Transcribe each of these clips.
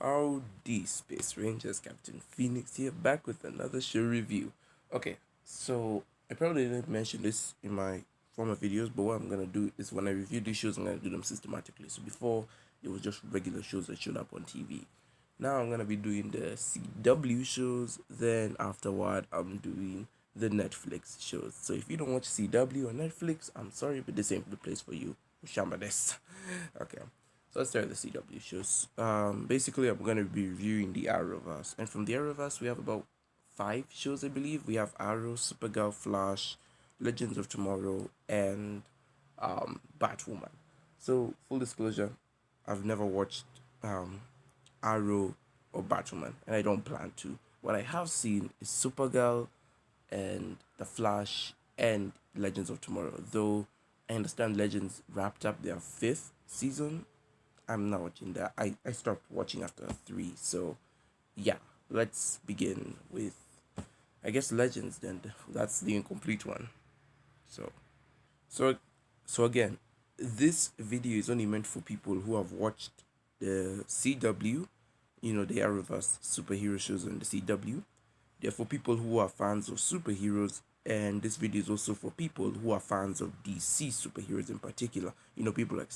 Howdy, Space Rangers, Captain Phoenix here, back with another show review. Okay, so I probably didn't mention this in my former videos, but what I'm gonna do is when I review these shows, I'm gonna do them systematically. So before, it was just regular shows that showed up on TV. Now I'm gonna be doing the CW shows, then afterward, I'm doing the Netflix shows. So if you don't watch CW on Netflix, I'm sorry, but this ain't the place for you. Shamba this. Okay. So let's start the CW shows. Basically, I'm going to be reviewing the Arrowverse. And from the Arrowverse, we have about five shows, I believe. We have Arrow, Supergirl, Flash, Legends of Tomorrow, and Batwoman. So, full disclosure, I've never watched Arrow or Batwoman, and I don't plan to. What I have seen is Supergirl and The Flash and Legends of Tomorrow. Though I understand Legends wrapped up their fifth season, I'm not watching that. I stopped watching after three. So yeah, let's begin with I guess Legends then. That's the incomplete one. So so so again, this video is only meant for people who have watched the CW, the Arrowverse superhero shows on the CW. They're for people who are fans of superheroes, and this video is also for people who are fans of DC superheroes in particular. People like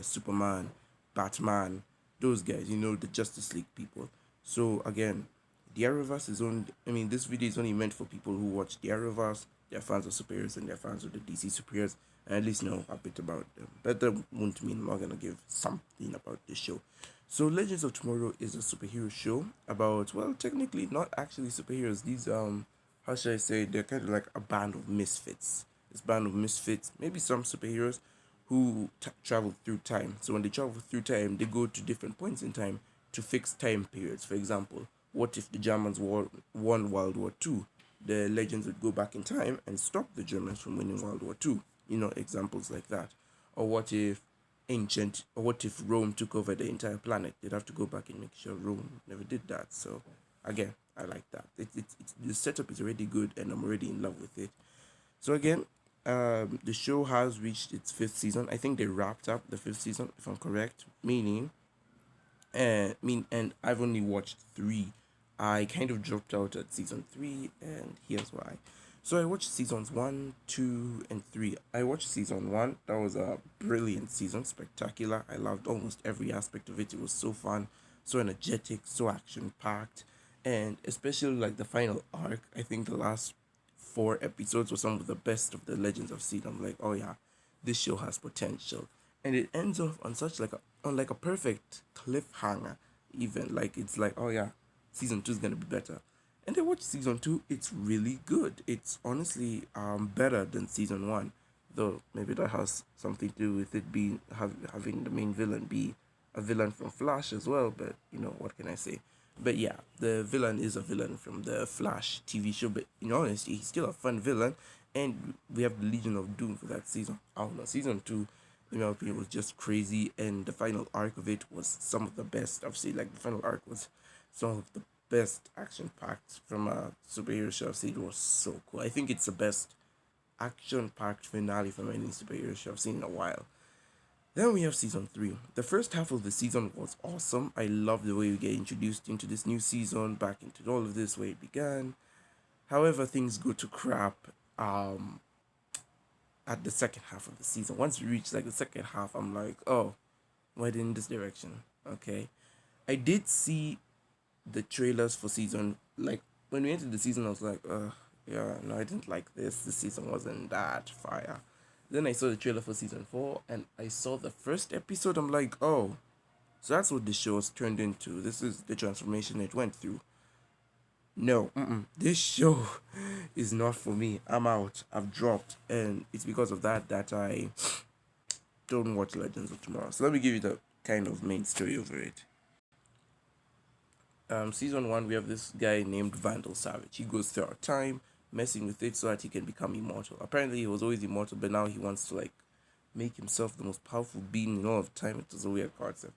Superman, Batman, those guys. The Justice League people. So again, the Arrowverse is only. This video is only meant for people who watch the Arrowverse. They're fans of superheroes and they're fans of the DC superheroes, and at least know a bit about them. But that won't mean I'm not gonna give something about the show. So Legends of Tomorrow is a superhero show about, well, technically not actually superheroes. These how should I say, they're kind of like a band of misfits. This band of misfits, maybe some superheroes who travel through time. So when they travel through time, they go to different points in time to fix time periods. For example, what if the Germans won World War Two? The Legends would go back in time and stop the Germans from winning World War Two. Examples like that. Or what if Rome took over the entire planet? They'd have to go back and make sure Rome never did that. So again, I like that. The setup is already good, and I'm already in love with it. So again, the show has reached its fifth season. I think they wrapped up the fifth season, if I'm correct. And I've only watched three. I kind of dropped out at season three, and here's why. So I watched seasons one, two, and three. I watched season one. That was a brilliant season, spectacular. I loved almost every aspect of it. It was so fun, so energetic, so action packed, and especially like the final arc. I think the last four episodes were some of the best of the Legends of Seed. I'm like, oh yeah, this show has potential, and it ends off on such like a perfect cliffhanger. Even like it's like, oh yeah, season two is gonna be better. And I watched season two. It's really good. It's honestly better than season one, though maybe that has something to do with it being having the main villain be a villain from Flash as well. But what can I say? But yeah, the villain is a villain from the Flash TV show. But in honesty, he's still a fun villain, and we have the Legion of Doom for that season. I don't know, season two, in my opinion, was just crazy, and the final arc of it was some of the best I've seen. Like the final arc was some of the best action packed from a superhero show I've seen. It was so cool. I think it's the best action packed finale from any superhero show I've seen in a while. Then we have season three. The first half of the season was awesome. I love the way we get introduced into this new season, back into all of this where it began. However, things go to crap at the second half of the season. Once we reach like the second half, I'm like, oh, why in this direction? Okay. I did see the trailers for season, like when we entered the season, I was like, yeah, no, I didn't like this. This season wasn't that fire. Then I saw the trailer for season four, and I saw the first episode. I'm like, oh, so that's what the show has turned into. This is the transformation it went through. No, this show is not for me. I'm out. I've dropped, and it's because of that I don't watch Legends of Tomorrow. So let me give you the kind of main story over it. Season one, we have this guy named Vandal Savage. He goes through our time, messing with it so that he can become immortal. Apparently, he was always immortal, but now he wants to like make himself the most powerful being in all of time. It was a weird concept.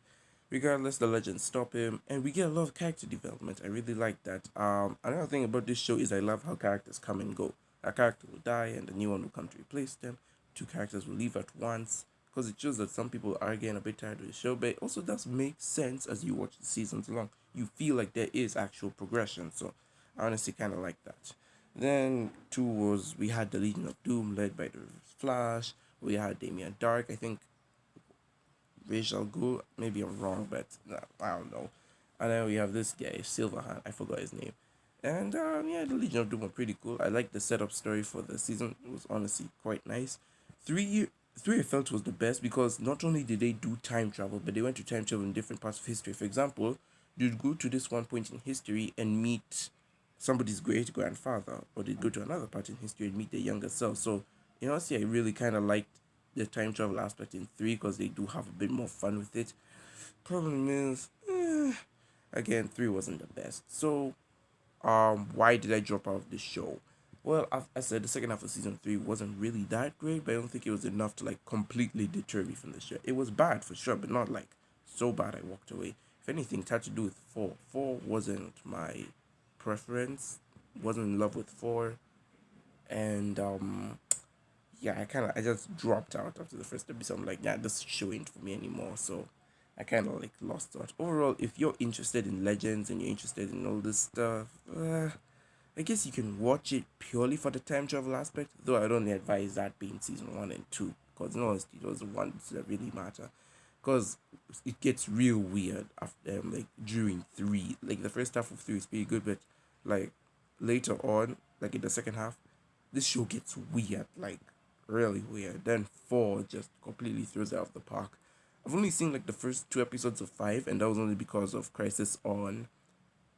Regardless, the legends stop him, and we get a lot of character development. I really like that. Another thing about this show is I love how characters come and go. A character will die, and a new one will come to replace them. Two characters will leave at once, because it shows that some people are getting a bit tired of the show, but it also does make sense as you watch the seasons along. You feel like there is actual progression, so I honestly kind of like that. Then two was we had the Legion of Doom led by the Flash. We had Damian Dark. I think Rachel Ghul. Maybe I'm wrong, but I don't know. And then we have this guy Silverhand. I forgot his name. And yeah, the Legion of Doom were pretty cool. I like the setup story for the season. It was honestly quite nice. Three, three I felt was the best because not only did they do time travel, but they went to time travel in different parts of history. For example, you'd go to this one point in history and meet somebody's great grandfather, or they'd go to another part in history and meet their younger self. So, you know, see, I really kind of liked the time travel aspect in three because they do have a bit more fun with it. Problem is, again, three wasn't the best. So, why did I drop out of the show? Well, I said the second half of season three wasn't really that great, but I don't think it was enough to like completely deter me from the show. It was bad for sure, but not like so bad I walked away. If anything, it had to do with four. Four wasn't my preference. Wasn't in love with four, and yeah, I just dropped out after the first episode. I'm like, yeah, this show ain't for me anymore. So I kind of like lost out. Overall, if you're interested in Legends and you're interested in all this stuff, I guess you can watch it purely for the time travel aspect. Though I don't advise that being season one and two, because in honesty, those are the ones that really matter. Because it gets real weird after like during three. Like the first half of three is pretty good, but like later on, like in the second half, this show gets weird, like really weird. Then four just completely throws it off the park. I've only seen like the first two episodes of five, and that was only because of Crisis on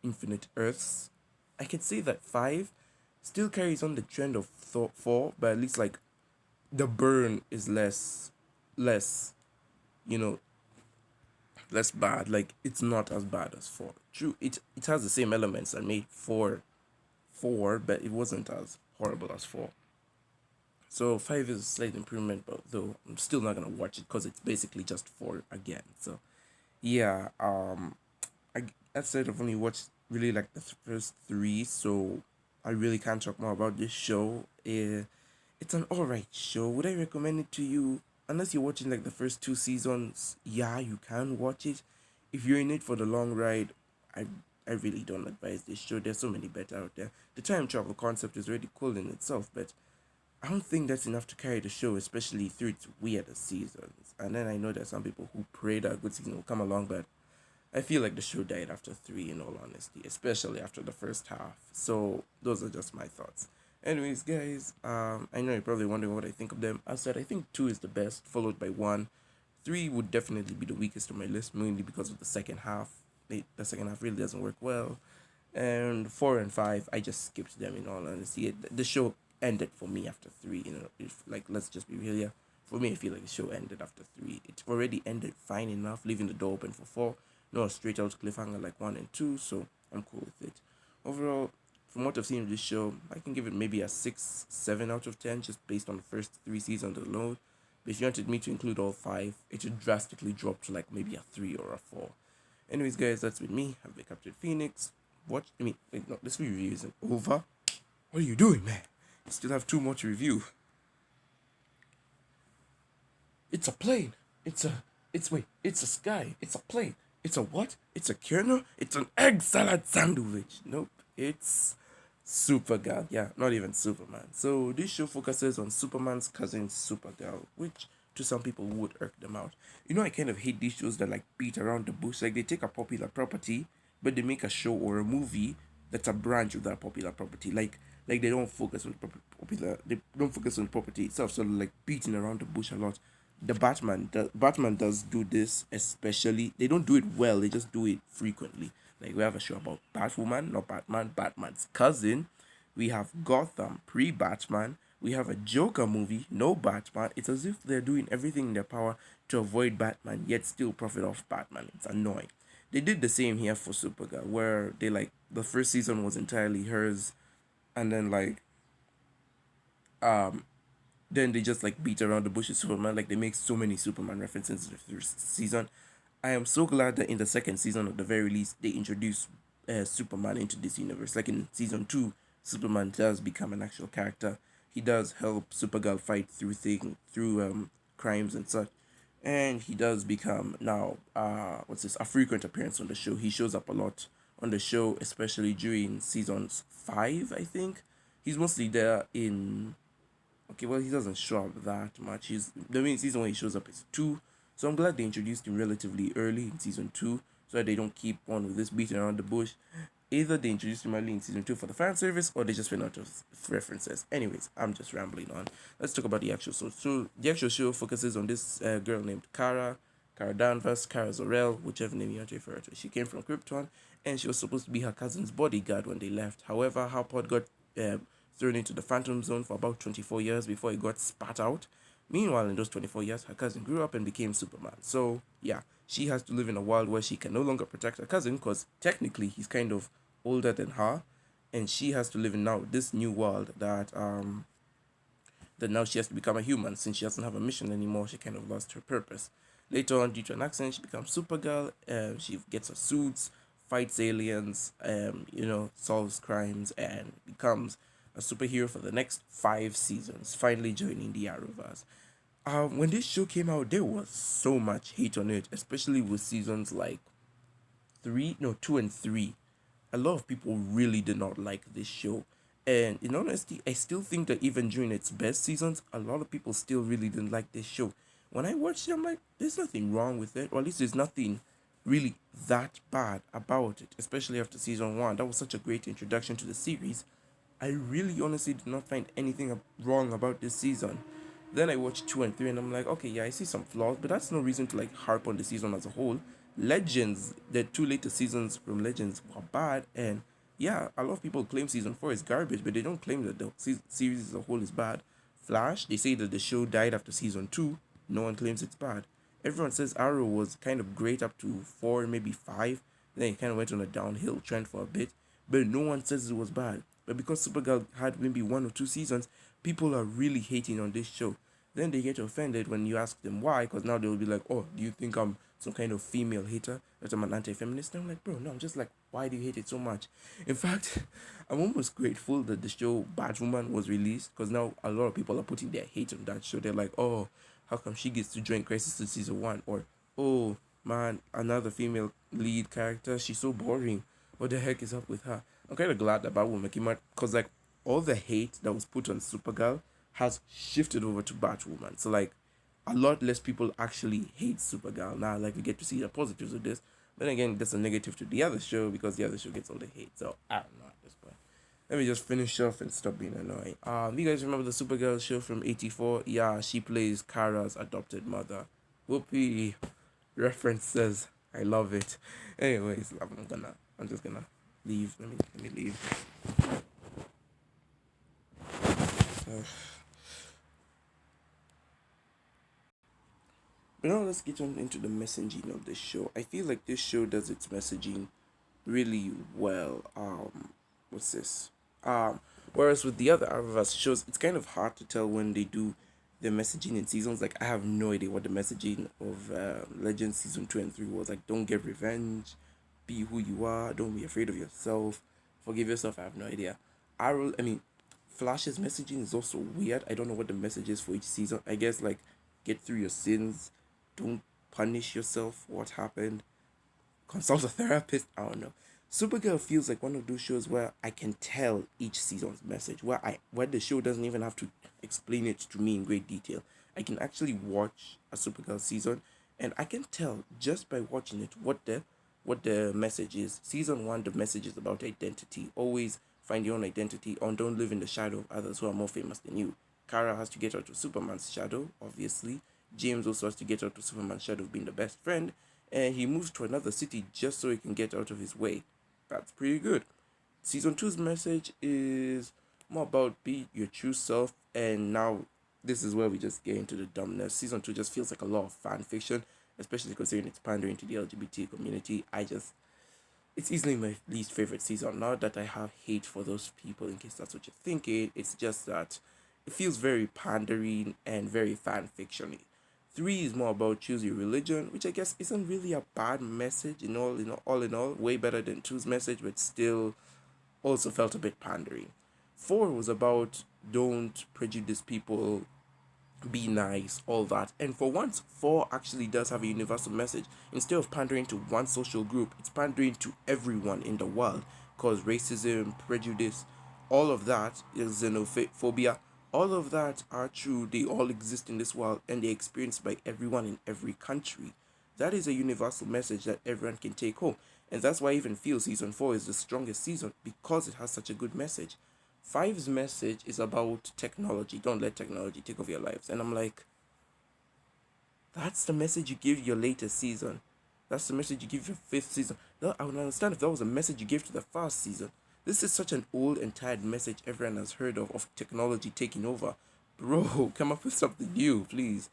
Infinite Earths. I can say that five still carries on the trend of four, but at least like the burn is less, you know, less bad. Like it's not as bad as four. True, it has the same elements that made four, but it wasn't as horrible as four. So five is a slight improvement, but though I'm still not gonna watch it because it's basically just four again. So yeah, I that said I've only watched really like the first three, so I really can't talk more about this show. It's an alright show. Would I recommend it to you? Unless you're watching like the first two seasons, yeah, you can watch it. If you're in it for the long ride, I I really don't advise this show. There's so many better out there. The time travel concept is really cool in itself, but I don't think that's enough to carry the show, especially through its weirder seasons. And then I know there's some people who pray that a good season will come along, but I feel like the show died after three, in all honesty, especially after the first half. So those are just my thoughts. Anyways, guys, I know you're probably wondering what I think of them. I said I think two is the best, followed by one. Three would definitely be the weakest on my list, mainly because of the second half. The second half really doesn't work well. And four and five, I just skipped them. In all honesty, the show ended for me after three. You know, if like let's just be real here. For me, I feel like the show ended after three. It already ended fine enough, leaving the door open for four. No straight out cliffhanger like one and two, so I'm cool with it. Overall, from what I've seen of this show, I can give it maybe a 6, 7 out of 10 just based on the first three seasons alone. But if you wanted me to include all five, it would drastically drop to like maybe a 3 or a 4. Anyways, guys, that's with me. I've been Captain Phoenix. Wait, no, this review isn't over. What are you doing, man? You still have two more to review. It's a plane. It's a sky. It's a plane. It's a what? It's a kernel? It's an egg salad sandwich. Nope. It's Supergirl. Yeah, not even Superman. So this show focuses on Superman's cousin Supergirl, which to some people would irk them out. You know, I kind of hate these shows that like beat around the bush. Like they take a popular property, but they make a show or a movie that's a branch of that popular property. Like they don't focus on popular. They don't focus on the property itself. So like beating around the bush a lot. Batman does do this, especially they don't do it well, they just do it frequently. Like we have a show about Batwoman, not Batman, Batman's cousin. We have Gotham pre-Batman. We have a Joker movie, no Batman. It's as if they're doing everything in their power to avoid Batman, yet still profit off Batman. It's annoying. They did the same here for Supergirl, where they like the first season was entirely hers, and then like um then they just like beat around the bush with Superman. Like they make so many Superman references in the first season. I am so glad that in the second season, at the very least, they introduce Superman into this universe. Like in season two, Superman does become an actual character. He does help Supergirl fight through crimes and such. and he does become now what's this, a frequent appearance on the show. He shows up a lot on the show, especially during seasons 5, I think. He's mostly there in, okay, well, he doesn't show up that much. He's the main season when he shows up is 2. So I'm glad they introduced him relatively early in season 2 so that they don't keep on with this beating around the bush. Either they introduced him early in season 2 for the fan service, or they just ran out of references. Anyways, I'm just rambling on. Let's talk about the actual show. So the actual show focuses on this girl named Kara Danvers, Kara Zor-El, whichever name you want to refer to. She came from Krypton, and she was supposed to be her cousin's bodyguard when they left. However, her pod got thrown into the Phantom Zone for about 24 years before it got spat out. Meanwhile, in those 24 years, her cousin grew up and became Superman. So, yeah, she has to live in a world where she can no longer protect her cousin because technically he's kind of older than her, and she has to live in now this new world that now she has to become a human since she doesn't have a mission anymore. She kind of lost her purpose. Later on, due to an accident, she becomes Supergirl. She gets her suits, fights aliens, solves crimes, and becomes a superhero for the next 5 seasons, finally joining the Arrowverse. When this show came out, there was so much hate on it, especially with seasons like 2 and 3. A lot of people really did not like this show. And in honesty, I still think that even during its best seasons, a lot of people still really didn't like this show. When I watched it, I'm like, there's nothing wrong with it, or at least there's nothing really that bad about it, especially after season 1. That was such a great introduction to the series. I really honestly did not find anything wrong about this season. Then I watched 2 and 3 and I'm like, okay, yeah, I see some flaws, but that's no reason to like harp on the season as a whole. Legends, the 2 later seasons from Legends were bad, and yeah, a lot of people claim season 4 is garbage, but they don't claim that the series as a whole is bad. Flash, they say that the show died after season 2. No one claims it's bad. Everyone says Arrow was kind of great up to 4, maybe 5. Then it kind of went on a downhill trend for a bit, but no one says it was bad. But because Supergirl had maybe 1 or 2 seasons, people are really hating on this show. Then they get offended when you ask them why, because now they'll be like, oh, do you think I'm some kind of female hater? That I'm an anti-feminist? And I'm like, bro, no, I'm just like, why do you hate it so much? In fact, I'm almost grateful that the show Batwoman was released, because now a lot of people are putting their hate on that show. They're like, oh, how come she gets to join Crisis in Season 1? Or, oh, man, another female lead character, she's so boring. What the heck is up with her? I'm kind of glad that Batwoman came out, because, like, all the hate that was put on Supergirl has shifted over to Batwoman. So, like, a lot less people actually hate Supergirl now. Like, we get to see the positives of this. Then again, that's a negative to the other show because the other show gets all the hate. So, I don't know at this point. Let me just finish off and stop being annoying. You guys remember the Supergirl show from '84? Yeah, she plays Kara's adopted mother. Whoopee. References. I love it. Anyways, I'm just gonna leave. Let me leave. Uh, but now let's get on into the messaging of this show. I feel like this show does its messaging really well. What's this? Whereas with the other Arrowverse shows, it's kind of hard to tell when they do the messaging in seasons. Like I have no idea what the messaging of Legends season 2 and 3 was. Like, don't get revenge, be who you are, don't be afraid of yourself, forgive yourself. I have no idea. Flash's messaging is also weird. I don't know what the message is for each season. I guess like get through your sins, don't punish yourself for what happened, consult a therapist. I don't know. Supergirl feels like one of those shows where I can tell each season's message, where the show doesn't even have to explain it to me in great detail. I can actually watch a Supergirl season and I can tell just by watching it what the message is. Season 1, the message is about identity. Always find your own identity and don't live in the shadow of others who are more famous than you. Kara has to get out of Superman's shadow, obviously. James also has to get out of Superman's shadow of being the best friend, and he moves to another city just so he can get out of his way. That's pretty good. Season 2's message is more about be your true self, and now this is where we just get into the dumbness. Season 2 just feels like a lot of fan fiction, especially considering it's pandering to the LGBT community. It's easily my least favorite season. Not that I have hate for those people, in case that's what you're thinking. It's just that it feels very pandering and very fan fictiony. 3 is more about choose your religion, which I guess isn't really a bad message in all, way better than 2's message, but still also felt a bit pandering. 4 was about don't prejudice people be nice, all that. And for once, 4 actually does have a universal message. Instead of pandering to one social group, it's pandering to everyone in the world. Because racism, prejudice, all of that is xenophobia. All of that are true. They all exist in this world and they're experienced by everyone in every country. That is a universal message that everyone can take home. And that's why I even feel season 4 is the strongest season because it has such a good message. Five's message is about technology. Don't let technology take over your lives. And I'm like, that's the message you give your latest season. That's the message you give your fifth season. No, I would understand if that was a message you gave to the first season. This is such an old and tired message everyone has heard of technology taking over. Bro, come up with something new, please.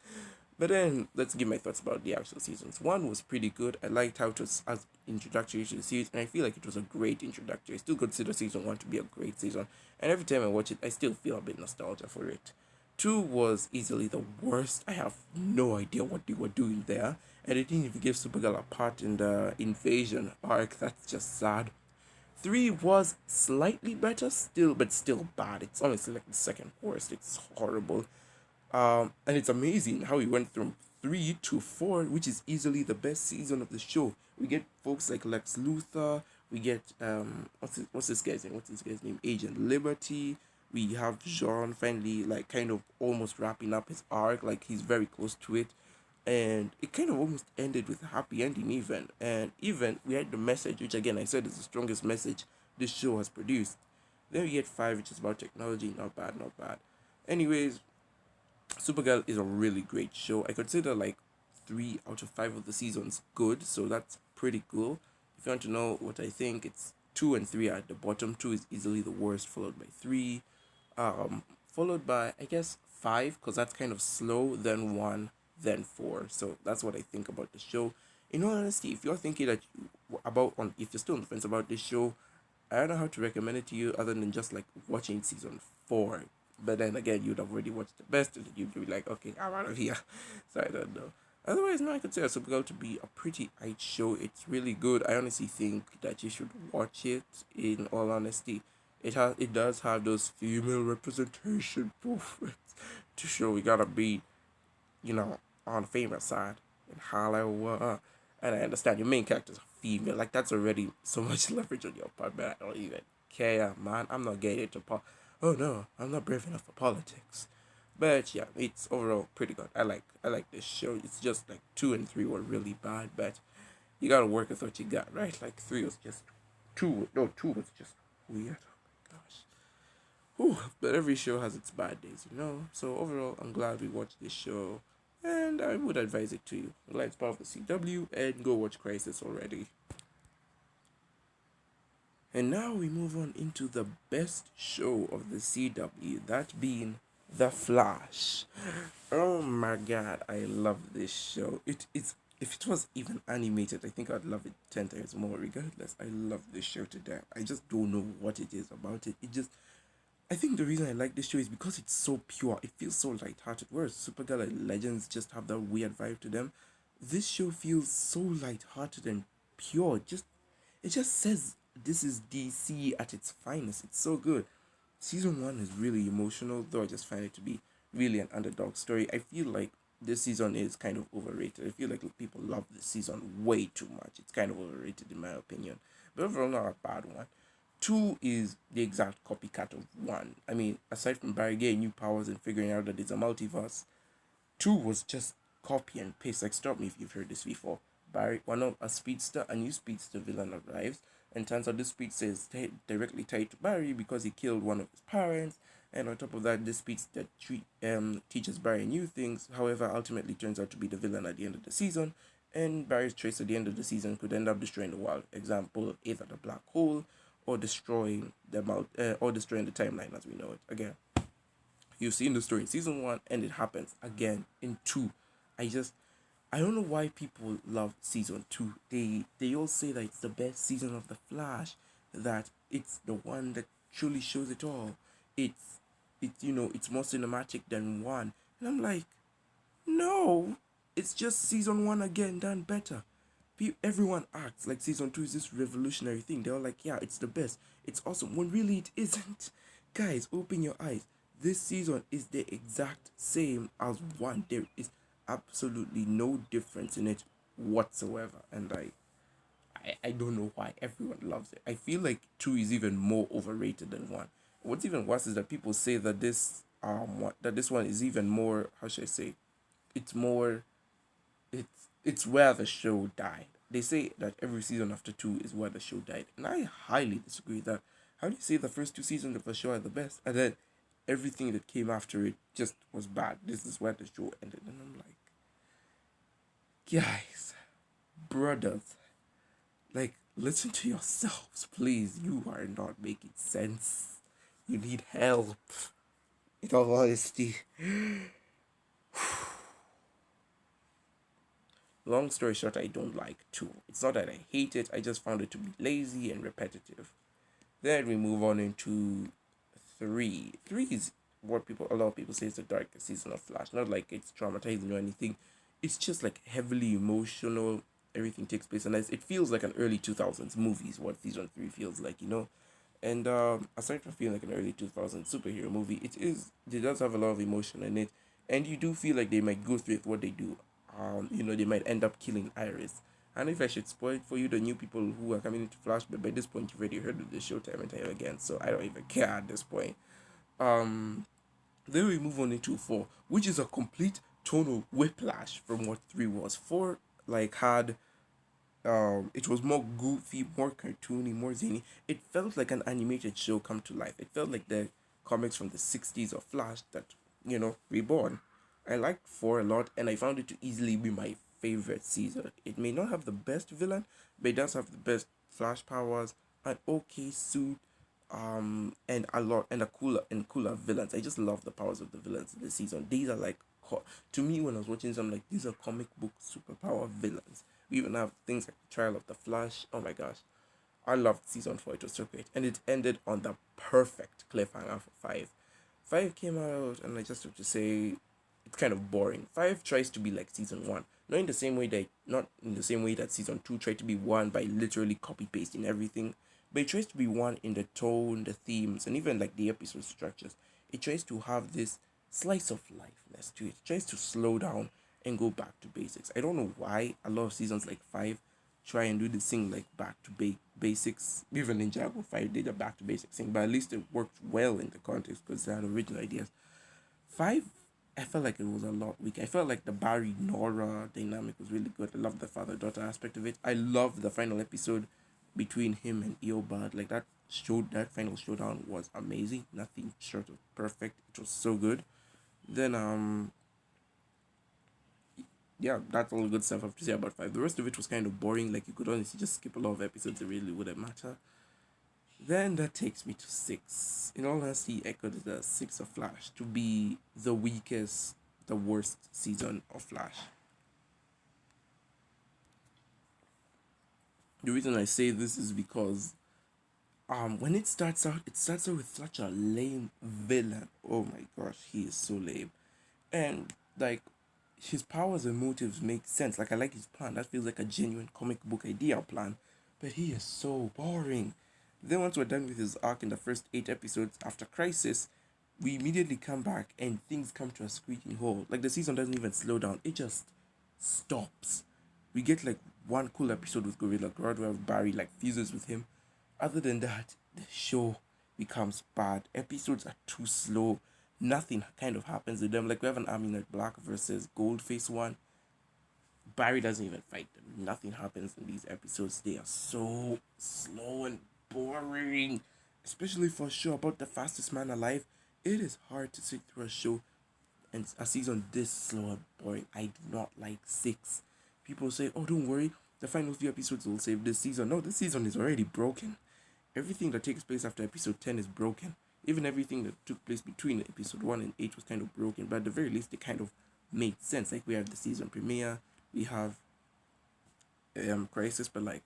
But then let's give my thoughts about the actual seasons. One was pretty good. I liked how it was as introductory to the series, and I feel like it was a great introductory. I still consider season one to be a great season, and every time I watch it, I still feel a bit nostalgia for it. Two was easily the worst. I have no idea what they were doing there, and they didn't even give Supergirl a part in the invasion arc. That's just sad. Three was slightly better still, but still bad. It's honestly like the second worst. It's horrible. And it's amazing how we went from 3 to 4, which is easily the best season of the show. We get folks like Lex Luthor. We get what's this guy's name? What's this guy's name? Agent Liberty. We have Jean finally like kind of almost wrapping up his arc. Like he's very close to it, and it kind of almost ended with a happy ending even. And even we had the message, which again I said is the strongest message this show has produced. Then we get 5, which is about technology. Not bad, not bad. Anyways, Supergirl is a really great show. I consider like 3 out of 5 of the seasons good, so that's pretty cool. If you want to know what I think, it's 2 and 3 are at the bottom. 2 is easily the worst, followed by 3, followed by I guess 5, because that's kind of slow. Then 1, then 4. So that's what I think about the show. In all honesty, if you're thinking that if you're still on the fence about this show, I don't know how to recommend it to you other than just like watching season 4. But then again, you'd have already watched the best, and you'd be like, okay, I'm out of here. So I don't know. Otherwise, no, I consider Supergirl to be a pretty aight show. It's really good. I honestly think that you should watch it. In all honesty, it does have those female representation movements to show we gotta be, on the female side in Hollywood. And I understand your main character's a female. Like that's already so much leverage on your part, but I don't even care, man. I'm not getting into oh no, I'm not brave enough for politics. But yeah, it's overall pretty good. I like this show. It's just like 2 and 3 were really bad, but you gotta work with what you got, right? Like 3 was just 2 was just weird. Oh my gosh. Whew, but every show has its bad days. So overall, I'm glad we watched this show, and I would advise it to you. I'm glad it's part of the CW, and go watch Crisis already. And now we move on into the best show of the CW, that being The Flash. Oh my god, I love this show. It's if it was even animated, I think I'd love it 10 times more. Regardless, I love this show to death. I just don't know what it is about it. I think the reason I like this show is because it's so pure. It feels so lighthearted. Whereas Supergirl and Legends just have that weird vibe to them. This show feels so lighthearted and pure. It just says this is DC at its finest. It's so good. Season 1 is really emotional, though I just find it to be really an underdog story. I feel like this season is kind of overrated. I feel like people love this season way too much. It's kind of overrated in my opinion. But overall, not a bad one. 2 is the exact copycat of 1. I mean, aside from Barry getting new powers and figuring out that it's a multiverse, 2 was just copy and paste. Like, stop me if you've heard this before. Barry, a new speedster villain arrives, and turns out this speedster is directly tied to Barry because he killed one of his parents. And on top of that, this speedster teaches Barry new things. However, ultimately turns out to be the villain at the end of the season. And Barry's trace at the end of the season could end up destroying the world. Example: either the black hole, or destroying the timeline as we know it. Again, you've seen the story in season 1, and it happens again in 2. I don't know why people love season 2. They all say that it's the best season of The Flash, that it's the one that truly shows it all. It's more cinematic than 1. And I'm like, no, it's just season 1 again done better. Everyone acts like season 2 is this revolutionary thing. They're all like, yeah, it's the best. It's awesome. When really it isn't. Guys, open your eyes. This season is the exact same as one. There is absolutely no difference in it whatsoever. And I don't know why everyone loves it. I feel like two is even more overrated than one. What's even worse is that people say that this one is even more, how should I say, it's more, it's where the show died. They say that every season after two is where the show died, and I highly disagree with that. How do you say the first two seasons of the show are the best, and then everything that came after it just was bad? This is where the show ended, and I'm like, guys, brothers, like, listen to yourselves, please. You are not making sense. You need help. In all honesty. Long story short, I don't like two. It's not that I hate it, I just found it to be lazy and repetitive. Then we move on into three. Three is what a lot of people say is the darkest season of Flash. Not like it's traumatizing or anything. It's just like heavily emotional. Everything takes place, and it feels like an early 2000s movie is what season three feels like, you know. And aside from feeling like an early 2000s superhero movie, it does have a lot of emotion in it, and you do feel like they might go through with what they do. They might end up killing Iris. And if I should spoil it for you, the new people who are coming into Flash, but by this point you've already heard of the show time and time again, so I don't even care at this point. Um, then we move on into four, which is a complete tonal whiplash from what three was. Four had it was more goofy, more cartoony, more zany. It felt like an animated show come to life. It felt like the comics from the 60s of Flash that, reborn. I liked 4 a lot, and I found it to easily be my favorite season. It may not have the best villain, but it does have the best Flash powers, an okay suit, and a cooler villains. I just love the powers of the villains in this season. These are like, to me, when I was watching them, like, these are comic book superpower villains. We even have things like the Trial of the Flash. Oh my gosh, I loved season 4. It was so great, and it ended on the perfect cliffhanger for 5. 5 came out, and I just have to say, it's kind of boring. 5 tries to be like season 1, not in the same way that season 2 tried to be one by literally copy pasting everything, but it tries to be one in the tone, the themes, and even like the episode structures. It tries to have this slice of lifeness to it. It tries to slow down and go back to basics. I don't know why a lot of seasons like 5 try and do this thing like back to basics. Even in Ninjago 5 did a back to basics thing, but at least it worked well in the context because they had original ideas. 5, I felt like it was a lot weak. I felt like the Barry Nora dynamic was really good. I love the father daughter aspect of it. I love the final episode between him and Eobard. Like that final showdown was amazing. Nothing short of perfect. It was so good. Then yeah, that's all the good stuff I have to say about 5. The rest of it was kind of boring. Like, you could honestly just skip a lot of episodes. It really wouldn't matter. Then that takes me to 6. In all honesty, I consider 6 of Flash to be the weakest, the worst season of Flash. The reason I say this is because when it starts out with such a lame villain. Oh my gosh, he is so lame. And like, his powers and motives make sense. Like, I like his plan. That feels like a genuine comic book idea plan. But he is so boring. Then once we're done with his arc in the first 8 episodes after Crisis, we immediately come back and things come to a screeching halt. Like, the season doesn't even slow down. It just stops. We get like one cool episode with Gorilla Grodd where Barry like fuses with him. Other than that, the show becomes bad. Episodes are too slow. Nothing kind of happens with them. Like, we have an Army Knight Black versus Goldface one. Barry doesn't even fight them. Nothing happens in these episodes. They are so slow and boring. Especially for a show about the fastest man alive. It is hard to sit through a show and a season this slow and boring. I do not like 6. People say, oh, don't worry, the final few episodes will save this season. No, this season is already broken. Everything that takes place after episode 10 is broken. Even everything that took place between episode 1 and 8 was kind of broken, but at the very least, it kind of made sense. Like, we have the season premiere, we have Crisis, but like,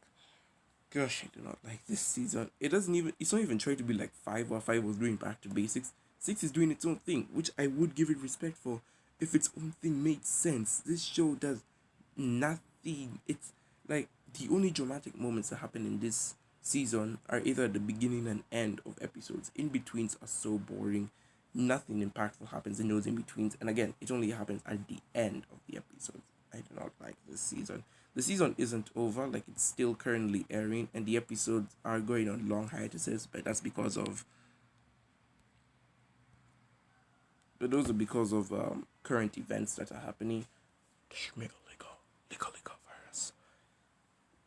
gosh, I do not like this season. It's not even trying to be like 5, or 5 was doing back to basics. 6 is doing its own thing, which I would give it respect for if its own thing made sense. This show does nothing. It's like the only dramatic moments that happen in this season are either at the beginning and end of episodes. In betweens are so boring. nothing impactful happens in those in betweens. And again, it only happens at the end of the episode. I do not like this season. The season isn't over, like it's still currently airing, and the episodes are going on long hiatuses, but that's because of but those are because of current events that are happening. Virus.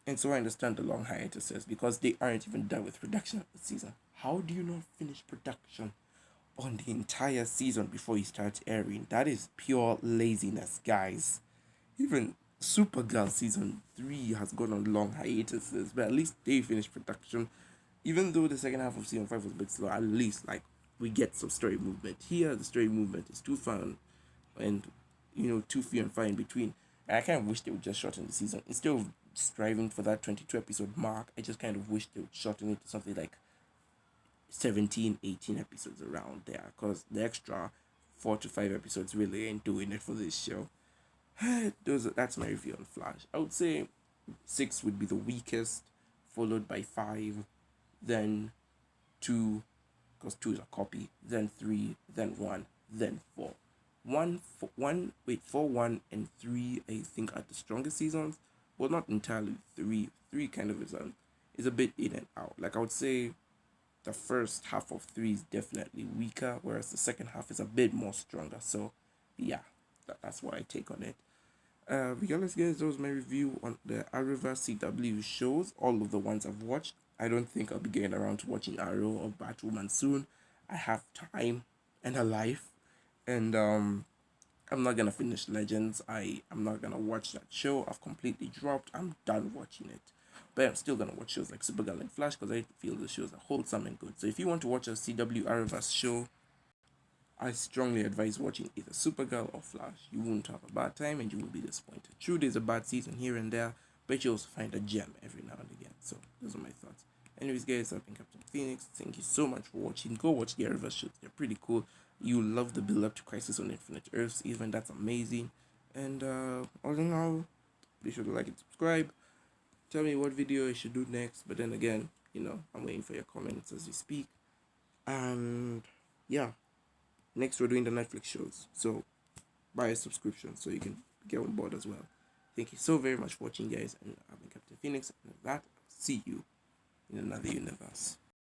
And so I understand the long hiatuses because they aren't even done with production of the season. How do you not finish production on the entire season before you start airing? That is pure laziness, guys. Even Supergirl season 3 has gone on long hiatuses, but at least they finished production. Even though the second half of season 5 was a bit slow, at least like we get some story movement. Here the story movement is too fun and too few and far in between. And I kind of wish they would just shorten the season. Instead of striving for that 22 episode mark, I just kind of wish they would shorten it to something like 17, 18 episodes around there, because the extra 4 to 5 episodes really ain't doing it for this show. That's my review on Flash. I would say 6 would be the weakest, followed by 5, then 2, because 2 is a copy, then 3, then 1, then 4. 4, 1, and 3 I think are the strongest seasons. Well, not entirely. 3 kind of is a bit in and out. Like I would say the first half of 3 is definitely weaker, whereas the second half is a bit more stronger. So yeah, that's what I take on it. Regardless, guys, that was my review on the ARROWVERSE CW shows, all of the ones I've watched. I don't think I'll be getting around to watching Arrow or Batwoman soon. I have time and a life, and I'm not gonna finish Legends. I'm not gonna watch that show. I've completely dropped. I'm done watching it. But I'm still gonna watch shows like Supergirl and Flash because I feel the shows are wholesome and good. So if you want to watch a CW ARROWVERSE show, I strongly advise watching either Supergirl or Flash. You won't have a bad time and you won't be disappointed. True, there's a bad season here and there, but you also find a gem every now and again. So those are my thoughts. Anyways, guys, I've been Captain Phoenix. Thank you so much for watching. Go watch the ARROWVERSE shows. They're pretty cool. You love the build up to Crisis on Infinite Earths. Even that's amazing. And all in all, be sure to like and subscribe. Tell me what video I should do next. But then again, I'm waiting for your comments as we speak. And yeah, next we're doing the Netflix shows. So buy a subscription so you can get on board as well. Thank you so very much for watching, guys. And I've been Captain Phoenix. And with that, I'll see you in another universe.